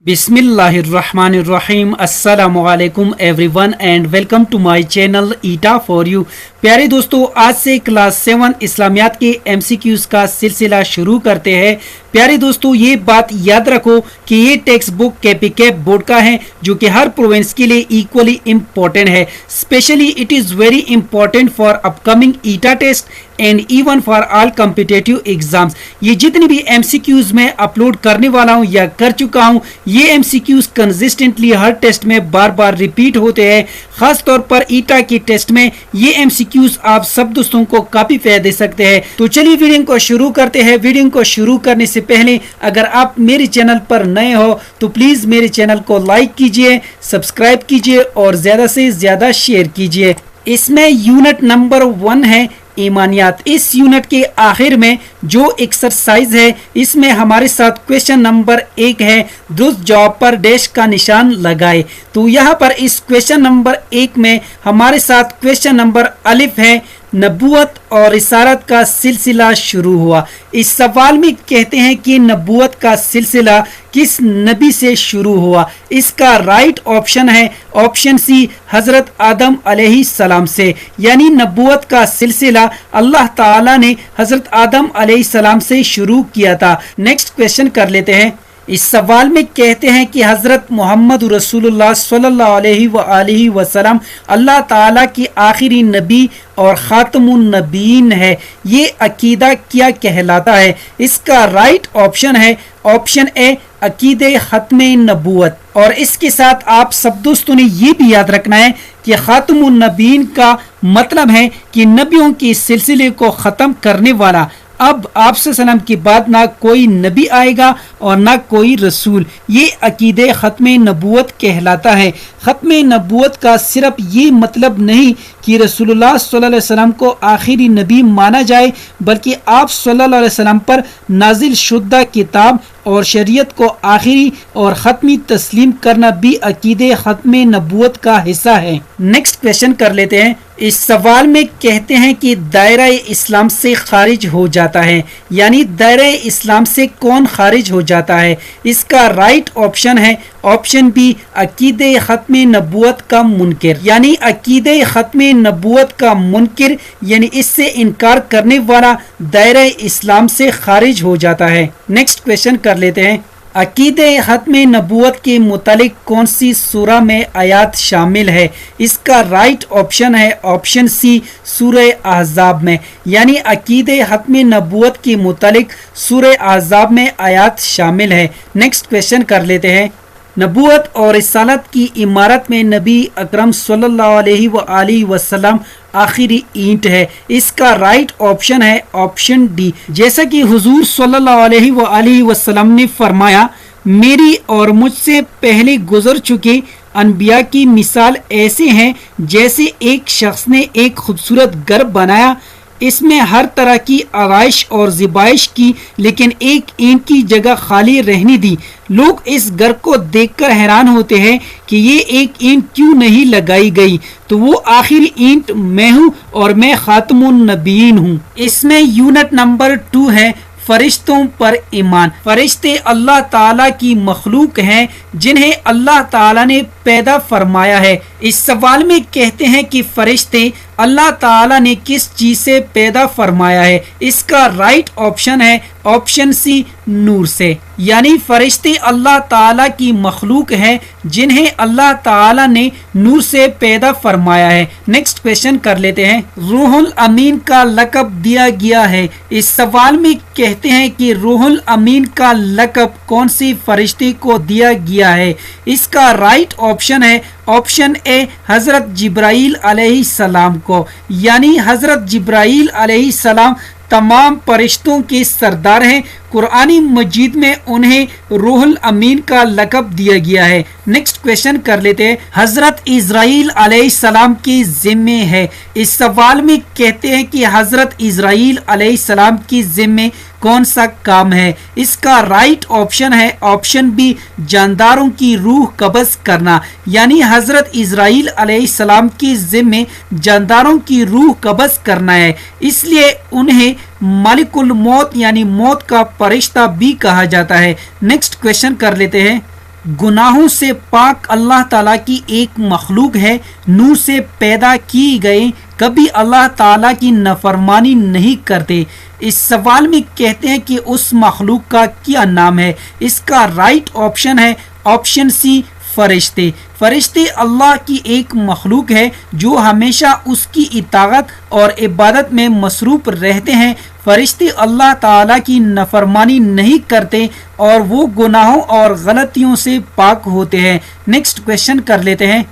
बिस्मिल्लाहिर्रहमानिर्रहीम अस्सलामुअलैकुम everyone and welcome to my channel ETEA for you. प्यारे दोस्तों, आज से क्लास 7 इस्लामियात के एमसीक्यूज का सिलसिला शुरू करते हैं। प्यारे दोस्तों, ये बात याद रखो कि ये टेक्स्ट बुक कैपिकेप बोर्ड का है, जो कि हर प्रोविंस के लिए इक्वली इम्पोर्टेंट है। Specially it is very important for upcoming ETEA test and even for all competitive exams. ये जितनी भी एमसीक्यूज मैं अपलोड करने वाला हूँ या कर चुका हूँ, ये एमसीक्यूज कंसिस्टेंटली हर टेस्ट में बार बार रिपीट होते हैं। खास तौर पर ईटा की टेस्ट में ये एमसीक्यूज आप सब दोस्तों को काफी फायदा दे सकते हैं। तो चलिए वीडियो को शुरू करते हैं। वीडियो को शुरू करने से पहले अगर आप मेरे चैनल पर नए हो तो प्लीज मेरे चैनल को लाइक कीजिए, सब्सक्राइब कीजिए और ज्यादा से ज्यादा शेयर कीजिए। इसमें यूनिट नंबर 1 है ईमानियात। इस यूनिट के आखिर में जो एक्सरसाइज है, इसमें हमारे साथ क्वेश्चन नंबर 1 है, दुरुस्त जवाब पर डैश का निशान लगाए। तो यहाँ पर इस क्वेश्चन नंबर 1 में हमारे साथ क्वेश्चन नंबर अलिफ है, नबूवत और रिसालत का सिलसिला शुरू हुआ। इस सवाल में कहते हैं कि नबूवत का सिलसिला किस नबी से शुरू हुआ। इसका राइट ऑप्शन है ऑप्शन सी, हजरत आदम अलैहिस्सलाम से। यानी नबूवत का सिलसिला अल्लाह ताला ने हजरत आदम अलैहिस्सलाम से शुरू किया था। नेक्स्ट क्वेश्चन कर लेते हैं। इस सवाल में कहते हैं कि हजरत मोहम्मद रसूलुल्लाह सल्लल्लाहु अलैहि वसल्लम अल्लाह ताला की आखिरी नबी और खातमुन नबीन है। ये अकीदा क्या कहलाता है। इसका राइट ऑप्शन है ऑप्शन ए, अकीदे खत्मे नबूवत। और इसके साथ आप सब दोस्तों ने ये भी याद रखना है कि खातमुन नबीन का मतलब है कि नबियों के सिलसिले को ख़त्म करने वाला। अब आपसे सलाम के बाद ना कोई नबी आएगा और ना कोई रसूल। ये अकीदे ख़त्मे नबूवत कहलाता है। ख़त्मे नबूवत का सिर्फ ये मतलब नहीं कि रसूलुल्लाह सल्लल्लाहु अलैहि वसल्लम को आखिरी नबी माना जाए, बल्कि आप सल्लल्लाहु अलैहि वसल्लम पर नाजिल शुद्दा किताब और शरीयत को आखिरी और ख़त्मी तस्लीम करना भी अकीदे ख़त्मे नबूवत का हिस्सा है। नेक्स्ट क्वेश्चन कर लेते हैं। इस सवाल में कहते हैं कि दायरा इस्लाम से खारिज हो जाता है। यानी दायरा इस्लाम से कौन खारिज हो जाता है। इसका राइट ऑप्शन है ऑप्शन बी, अकीदे ख़त्मे नबूवत का मुनकिर। यानी अकीदे ख़त्मे नबूवत का मुनकिर यानी इससे इनकार करने वाला दायरा इस्लाम से खारिज हो जाता है। नेक्स्ट क्वेश्चन कर लेते हैं। अकीदे ख़त्मे नबूवत के मुतालिक कौन सी सूरा में आयात शामिल है। इसका राइट ऑप्शन है ऑप्शन सी, सूरह अहज़ाब में। यानी अकीदे ख़त्मे नबूवत के मुतालिक सूरह अहज़ाब में आयात शामिल है। नेक्स्ट क्वेश्चन कर लेते हैं। नबूवत और रिसालत की इमारत में नबी अकरम सल्लल्लाहु अलैहि वसल्लम आखिरी ईंट है। इसका राइट ऑप्शन है ऑप्शन डी। जैसा कि हुजूर सल्लल्लाहु अलैहि वसल्लम ने फरमाया, मेरी और मुझसे पहले गुजर चुके अनबिया की मिसाल ऐसे हैं जैसे एक शख्स ने एक खूबसूरत घर बनाया, इसमें हर तरह की आराइश और ज़िबाइश की, लेकिन एक ईंट की जगह खाली रहने दी। लोग इस घर को देखकर हैरान होते हैं कि ये एक ईंट क्यों नहीं लगाई गई। तो वो आखिरी ईंट मैं हूँ और मैं खातमुन नबीन हूँ। इसमें यूनिट नंबर 2 है, फरिश्तों पर ईमान। फरिश्ते अल्लाह ताला की मखलूक हैं जिन्हें अल्लाह ताला ने पैदा फरमाया है। इस सवाल में कहते हैं कि फरिश्ते अल्लाह ताला ने किस चीज से पैदा फरमाया है। इसका राइट ऑप्शन है ऑप्शन सी, नूर से। यानी फरिश्ते अल्लाह ताला की मखलूक है जिन्हें अल्लाह ताला ने नूर से पैदा फरमाया है। नेक्स्ट क्वेश्चन कर लेते हैं। रूहुल अमीन का लक़ब दिया गया है। इस सवाल में कहते हैं कि रूहुल अमीन का लक़ब कौन सी फरिश्ते को दिया गया है। इसका राइट ऑप्शन है ऑप्शन ए, हजरत जिब्राइल अलैहिस्सलाम को। यानी हजरत जिब्राइल अलैहिस्सलाम तमाम फरिश्तों के सरदार हैं। कुरानी मजीद में उन्हें रूहुल अमीन का लक़ब दिया गया है। नेक्स्ट क्वेश्चन कर लेते हैं। हजरत इज़राइल अलैहिस्सलाम की ज़िम्मे है। इस सवाल में कहते हैं कि हजरत इज़राइल अलैहिस्सलाम की ज़िम्मे कौन सा काम है। इसका राइट ऑप्शन है ऑप्शन बी, जानदारों की रूह कब्ज़ करना। यानी हजरत इज़राइल अलैहिस्सलाम की ज़िम्मे जानदारों की रूह कब्ज़ करना है, इसलिए उन्हें मालिकुल मौत यानी मौत का फरिश्ता भी कहा जाता है। नेक्स्ट क्वेश्चन कर लेते हैं। गुनाहों से पाक अल्लाह ताला की एक मखलूक है, नूर से पैदा किए गए, कभी अल्लाह ताला की नफरमानी नहीं करते। इस सवाल में कहते हैं कि उस मखलूक का क्या नाम है। इसका राइट ऑप्शन है ऑप्शन सी, फरिश्ते। फरिश्ते अल्लाह की एक मखलूक है जो हमेशा उसकी इताअत और इबादत में मसरूफ रहते हैं। फरिश्ते अल्लाह ताला की नफरमानी नहीं करते और वो गुनाहों और गलतियों से पाक होते हैं। नेक्स्ट क्वेश्चन कर लेते हैं।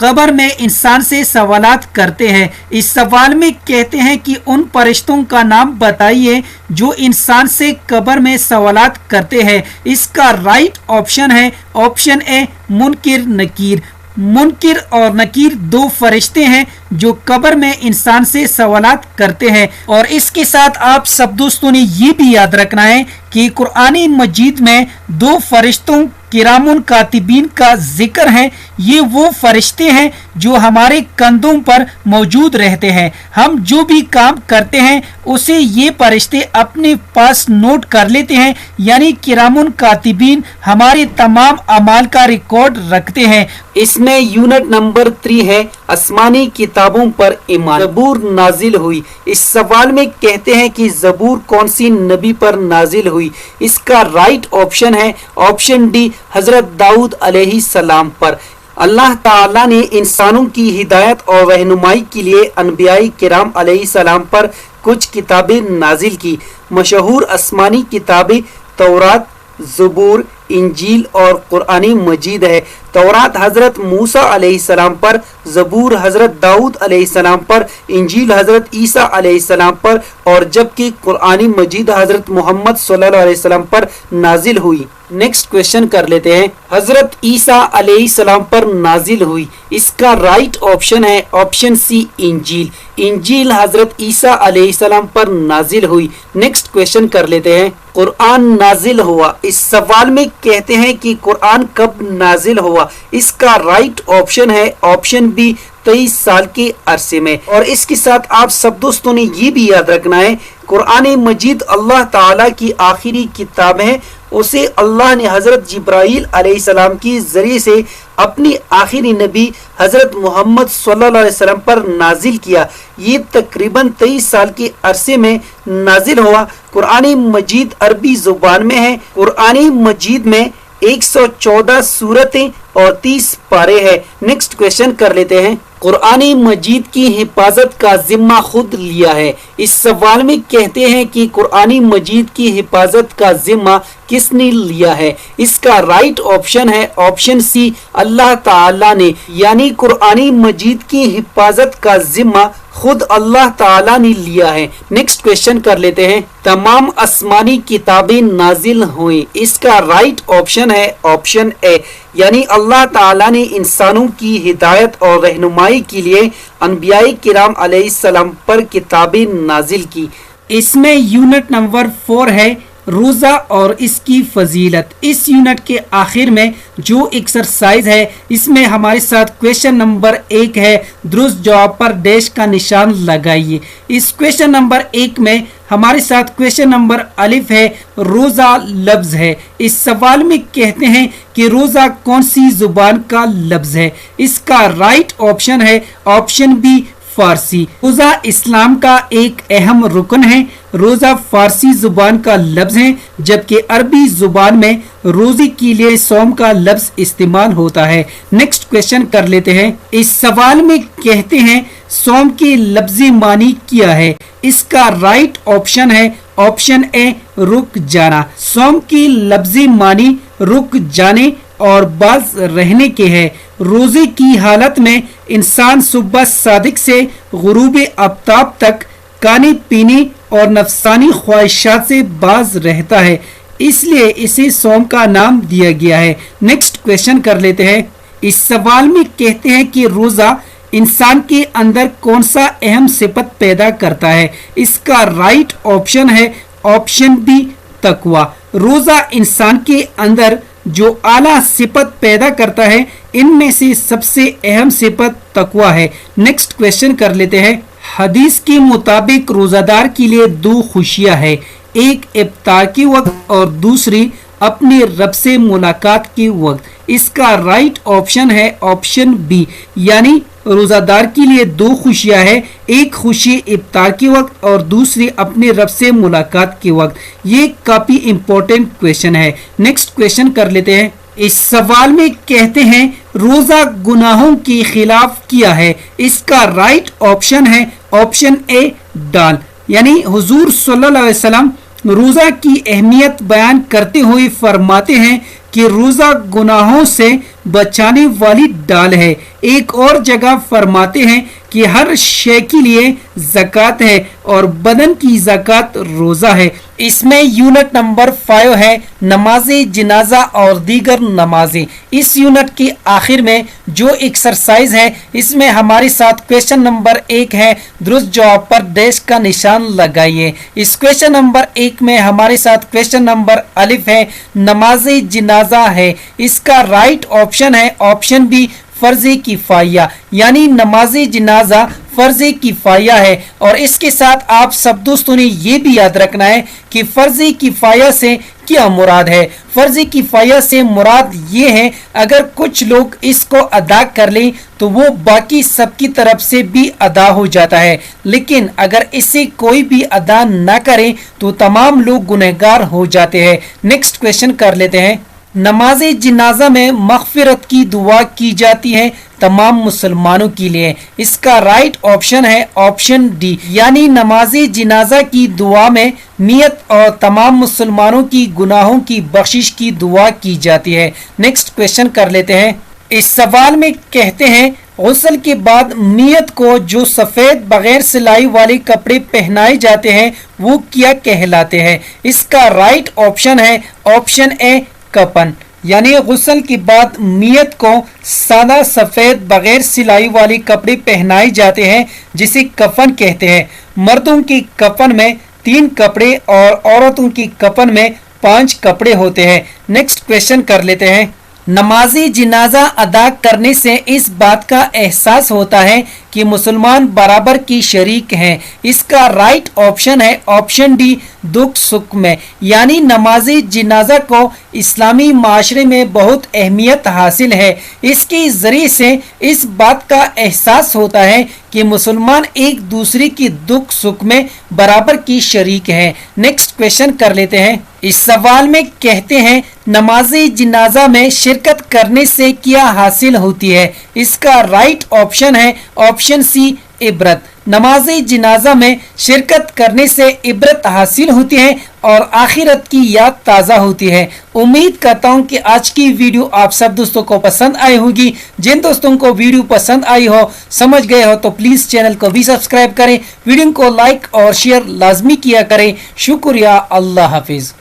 कब्र में इंसान से सवालात करते हैं। इस सवाल में कहते हैं कि उन फरिश्तों का नाम बताइए जो इंसान से कब्र में सवालात करते हैं। इसका राइट ऑप्शन है ऑप्शन ए, मुनकिर नकीर। मुनकिर और नकीर दो फरिश्ते हैं जो कब्र में इंसान से सवालात करते हैं। और इसके साथ आप सब दोस्तों ने ये भी याद रखना है कि कुरान मजीद में दो फरिश्तों किरामुन कातिबीन का जिक्र है। ये वो फरिश्ते हैं जो हमारे कंधों पर मौजूद रहते हैं। हम जो भी काम करते हैं उसे ये फरिश्ते अपने पास नोट कर लेते हैं, यानी किरामुन कातिबीन हमारे तमाम अमाल का रिकॉर्ड रखते हैं। इसमें यूनिट नंबर 3 है आसमानी किताबों पर ईमान। ज़बूर नाजिल हुई। इस सवाल में कहते हैं कि ज़बूर कौन सी नबी पर नाजिल हुई। इसका राइट ऑप्शन है ऑप्शन डी, हजरत दाऊद अलैहिस्सलाम पर। अल्लाह ताला ने इंसानों की हिदायत और रहनुमाई के लिए अनबियाई किराम अलैहिस्सलाम पर कुछ किताबें नाजिल की। मशहूर आसमानी किताबें तौरात, ज़बूर, इंजील और कुरानी मजीद है। तौरात हजरत मूसा अलैहिस्सलाम पर, ज़बूर हजरत दाऊद अलैहिस्सलाम पर, इंजील हजरत ईसा अलैहिस्सलाम पर और जबकि कुरानी मजीद हजरत मोहम्मद सल्लल्लाहु अलैहि वसल्लम पर नाजिल हुई। नेक्स्ट क्वेश्चन कर लेते हैं। हजरत ईसा अलैहिस्सलाम पर नाजिल हुई। इसका राइट ऑप्शन है ऑप्शन सी, इंजील। इंजील हजरत ईसा अलैहिस्सलाम पर नाजिल हुई। नेक्स्ट क्वेश्चन कर लेते हैं। कुरान नाजिल हुआ। इस सवाल में कहते हैं कि कुरान कब नाजिल हुआ। इसका राइट ऑप्शन है ऑप्शन बी, 23 साल के अरसे में। और इसके साथ आप सब दोस्तों ने ये भी याद रखना है, कुरान मजीद अल्लाह ताला की आखिरी किताब है। उसे अल्लाह ने हजरत जिब्राइल अलैहिस्सलाम की जरिए से अपनी आखिरी नबी हजरत मोहम्मद सल्लल्लाहु अलैहि वसल्लम पर नाजिल किया। ये तकरीबन 23 साल के अरसे में नाजिल हुआ। कुरान मजीद अरबी जुबान में है। कुरान मजीद में 114 सूरतें और 30 पारे हैं। नेक्स्ट क्वेश्चन कर लेते हैं। कुरान मजीद की हिफाजत का जिम्मा खुद लिया है। इस सवाल में कहते हैं कि कुरान मजीद की हिफाजत का जिम्मा किसने लिया है। इसका राइट ऑप्शन है ऑप्शन सी, अल्लाह ताला ने, यानी कुरान मजीद की हिफाजत का जिम्मा खुद अल्लाह ताला ने लिया है। नेक्स्ट क्वेश्चन कर लेते हैं। तमाम आसमानी किताबें नाजिल हुई। इसका राइट ऑप्शन है ऑप्शन ए, यानी अल्लाह ताला ने इंसानों की हिदायत और रहनुमाई के लिए अनबियाई किराम अलैहिस्सलाम पर किताबें नाजिल की। इसमें यूनिट नंबर 4 है रोज़ा और इसकी फजीलत। इस यूनिट के आखिर में जो एक्सरसाइज है इसमें हमारे साथ क्वेश्चन नंबर 1 है, दुरुस्त जवाब पर डैश का निशान लगाइए। इस क्वेश्चन नंबर 1 में हमारे साथ क्वेश्चन नंबर अलिफ है, रोज़ा लफ्ज है। इस सवाल में कहते हैं कि रोज़ा कौन सी जुबान का लफ्ज है। इसका राइट ऑप्शन है ऑप्शन बी, फारसी। रोज़ा इस्लाम का एक अहम रुकन है। रोज़ा फारसी जुबान का लफ्ज है, जबकि अरबी जुबान में रोज़े के लिए सौम का लफ्ज इस्तेमाल होता है। नेक्स्ट क्वेश्चन कर लेते हैं। इस सवाल में कहते हैं सौम के लफ्ज़ी मानी क्या है। इसका राइट ऑप्शन है ऑप्शन ए, रुक जाना। सौम की लफ्ज़ी मानी रुक जाने और बाज रहने के है। रोजे की हालत में इंसान सुबह सादिक से गुरूब आफ्ताब तक खाने पीने और नफसानी ख्वाहिशात से बाज रहता है, इसलिए इसे सौम का नाम दिया गया है। नेक्स्ट क्वेश्चन कर लेते हैं। इस सवाल में कहते हैं कि रोजा इंसान के अंदर कौन सा अहम सिफत पैदा करता है। इसका राइट ऑप्शन है ऑप्शन बी, तकवा। रोजा इंसान के अंदर जो आला सिफत पैदा करता है इनमें से सबसे अहम सिफत तकवा है। नेक्स्ट क्वेश्चन कर लेते हैं। हदीस के मुताबिक रोजादार के लिए दो खुशियां है, एक इफ्तार के वक्त और दूसरी अपने रब से मुलाकात के वक्त। इसका राइट ऑप्शन है ऑप्शन बी, यानी रोजादार के लिए दो खुशियां हैं, एक खुशी इफ्तार के वक्त और दूसरी अपने रब से मुलाकात के वक्त। ये काफी इंपॉर्टेंट क्वेश्चन है। नेक्स्ट क्वेश्चन कर लेते हैं। इस सवाल में कहते हैं रोजा गुनाहों के खिलाफ किया है। इसका राइट ऑप्शन है ऑप्शन ए दाल, यानी हुजूर सल्लल्लाहु अलैहि वसल्लम रोजा की अहमियत बयान करते हुए फरमाते हैं कि रोजा गुनाहों से बचाने वाली डाल है। एक और जगह फरमाते हैं कि हर शे के लिए ज़कात है और बदन की ज़कात रोजा है। इसमें यूनिट नंबर 5 है नमाज जनाजा और दीगर नमाजें। इस यूनिट के आखिर में जो एक्सरसाइज है इसमें हमारे साथ क्वेश्चन नंबर 1 है, दुरुस्त जवाब पर डैश का निशान लगाइए। इस क्वेश्चन नंबर 1 में हमारे साथ क्वेश्चन नंबर अलिफ है नमाज जनाजा है। इसका राइट ऑप्शन है ऑप्शन बी फर्ज किफाया, यानी नमाज जनाजा फर्ज किफाया है। और इसके साथ आप सब दोस्तों ने ये भी याद रखना है कि फर्ज किफाया से क्या मुराद है। फर्ज किफाया से मुराद ये है अगर कुछ लोग इसको अदा कर लें तो वो बाकी सबकी तरफ से भी अदा हो जाता है, लेकिन अगर इसे कोई भी अदा ना करे तो तमाम लोग गुनहगार हो जाते हैं। नेक्स्ट क्वेश्चन कर लेते हैं। नमाज जनाजा में मग़फ़िरत की दुआ की जाती है तमाम मुसलमानों के लिए। इसका राइट ऑप्शन है ऑप्शन डी, यानी नमाज जनाजा की दुआ में नियत और तमाम मुसलमानों की गुनाहों की बख्शिश की दुआ की जाती है। नेक्स्ट क्वेश्चन कर लेते हैं। इस सवाल में कहते हैं गुस्ल के बाद नियत को जो सफ़ेद बगैर सिलाई वाले कपड़े पहनाए जाते हैं वो क्या कहलाते हैं। इसका राइट ऑप्शन है ऑप्शन ए कफन, यानी गुस्ल के बाद नियत को सादा सफ़ेद बगैर सिलाई वाले कपड़े पहनाए जाते हैं जिसे कफन कहते हैं। मर्दों के कफन में 3 कपड़े और औरतों की कफन में 5 कपड़े होते हैं। नेक्स्ट क्वेश्चन कर लेते हैं। नमाजी जनाजा अदा करने से इस बात का एहसास होता है कि मुसलमान बराबर की शरीक हैं। इसका राइट ऑप्शन है ऑप्शन डी दुख सुख में, यानी नमाजी जनाजा को इस्लामी माशरे में बहुत अहमियत हासिल है। इसके ज़रिए से इस बात का एहसास होता है कि मुसलमान एक दूसरे की दुख सुख में बराबर की शरीक हैं। नेक्स्ट क्वेश्चन कर लेते हैं। इस सवाल में कहते हैं नमाजी जनाजा में शिरकत करने से क्या हासिल होती है। इसका राइट ऑप्शन है ऑप्शन सी इबरत। नमाज जनाजा में शिरकत करने से इबरत हासिल होती है और आखिरत की याद ताज़ा होती है। उम्मीद करता हूँ कि आज की वीडियो आप सब दोस्तों को पसंद आई होगी। जिन दोस्तों को वीडियो पसंद आई हो, समझ गए हो, तो प्लीज़ चैनल को भी सब्सक्राइब करें, वीडियो को लाइक और शेयर लाजमी किया करें। शुक्रिया। अल्लाह हाफिज़।